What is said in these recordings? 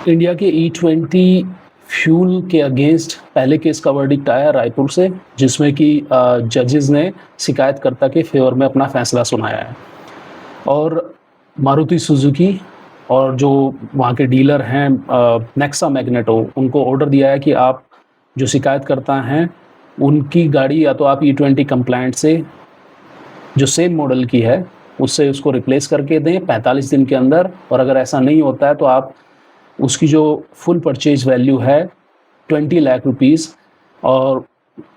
India के E20 fuel के against पहले केस का वर्डिक्ट आया रायपुर से, जिसमें कि जजेस ने शिकायतकर्ता के फेवर में अपना फैसला सुनाया है। और मारुति सुजुकी और जो वहाँ के डीलर हैं नेक्सा मैग्नेटो, उनको ऑर्डर दिया है कि आप जो शिकायतकर्ता हैं उनकी गाड़ी या तो आप E20 कंप्लायंट से जो सेम मॉडल की है उससे उसको रिप्लेस करके दें 45 दिन के अंदर, और अगर ऐसा नहीं होता है तो आप उसकी जो फुल परचेज वैल्यू है 20 लाख रुपीज़ और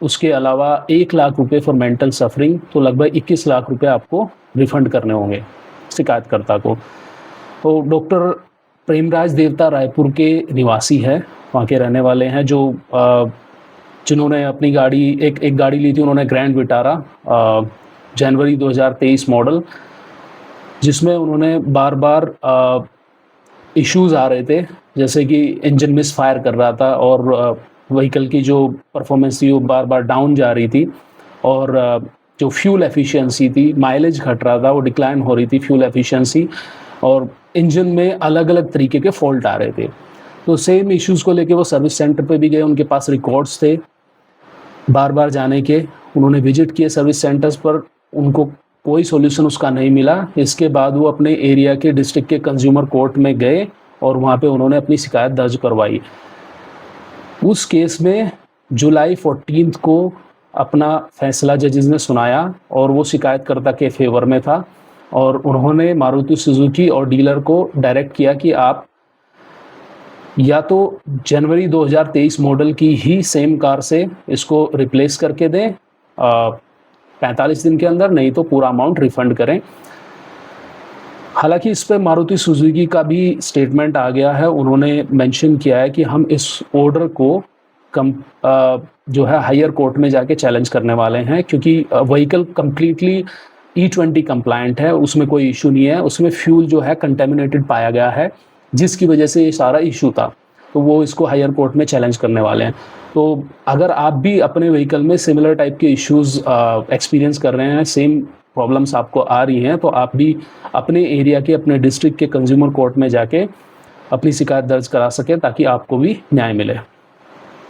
उसके अलावा 1 लाख रुपए फॉर मेंटल सफरिंग, तो लगभग 21 लाख रुपए आपको रिफंड करने होंगे शिकायतकर्ता को। तो डॉक्टर प्रेमराज देवता रायपुर के निवासी है, वहाँ के रहने वाले हैं, जो जिन्होंने अपनी गाड़ी एक गाड़ी ली थी उन्होंने, ग्रैंड विटारा जनवरी 2023 मॉडल, जिसमें उन्होंने बार बार इश्यूज़ आ रहे थे, जैसे कि इंजन मिस फायर कर रहा था और व्हीकल की जो परफॉर्मेंस थी वो बार बार डाउन जा रही थी, और जो फ्यूल एफिशिएंसी थी, माइलेज घट रहा था, वो डिक्लाइन हो रही थी फ्यूल एफिशिएंसी, और इंजन में अलग अलग तरीके के फॉल्ट आ रहे थे। तो सेम इश्यूज़ को लेके वो सर्विस सेंटर पे भी गए, उनके पास रिकॉर्ड्स थे बार बार जाने के, उन्होंने विजिट किए सर्विस सेंटर्स पर, उनको कोई सॉल्यूशन उसका नहीं मिला। इसके बाद वो अपने एरिया के डिस्ट्रिक्ट के कंज्यूमर कोर्ट में गए और वहाँ पे उन्होंने अपनी शिकायत दर्ज करवाई। उस केस में जुलाई 14 को अपना फैसला जजेस ने सुनाया और वो शिकायतकर्ता के फेवर में था, और उन्होंने मारुति सुजुकी और डीलर को डायरेक्ट किया कि आप या तो जनवरी 2023 मॉडल की ही सेम कार से इसको रिप्लेस करके दें 45 दिन के अंदर, नहीं तो पूरा अमाउंट रिफंड करें। हालांकि इस पर मारुति सुजुकी का भी स्टेटमेंट आ गया है, उन्होंने मेंशन किया है कि हम इस ऑर्डर को जो है हायर कोर्ट में जाके चैलेंज करने वाले हैं, क्योंकि व्हीकल कम्प्लीटली E20 कंप्लायंट है, उसमें कोई इशू नहीं है, उसमें फ्यूल जो है कंटेमिनेटेड पाया गया है जिसकी वजह से ये सारा इशू था, तो वो इसको हायर कोर्ट में चैलेंज करने वाले हैं। तो अगर आप भी अपने व्हीकल में सिमिलर टाइप के इश्यूज़ एक्सपीरियंस कर रहे हैं, सेम प्रॉब्लम्स आपको आ रही हैं, तो आप भी अपने एरिया के, अपने डिस्ट्रिक्ट के कंज्यूमर कोर्ट में जाके अपनी शिकायत दर्ज करा सकें ताकि आपको भी न्याय मिले।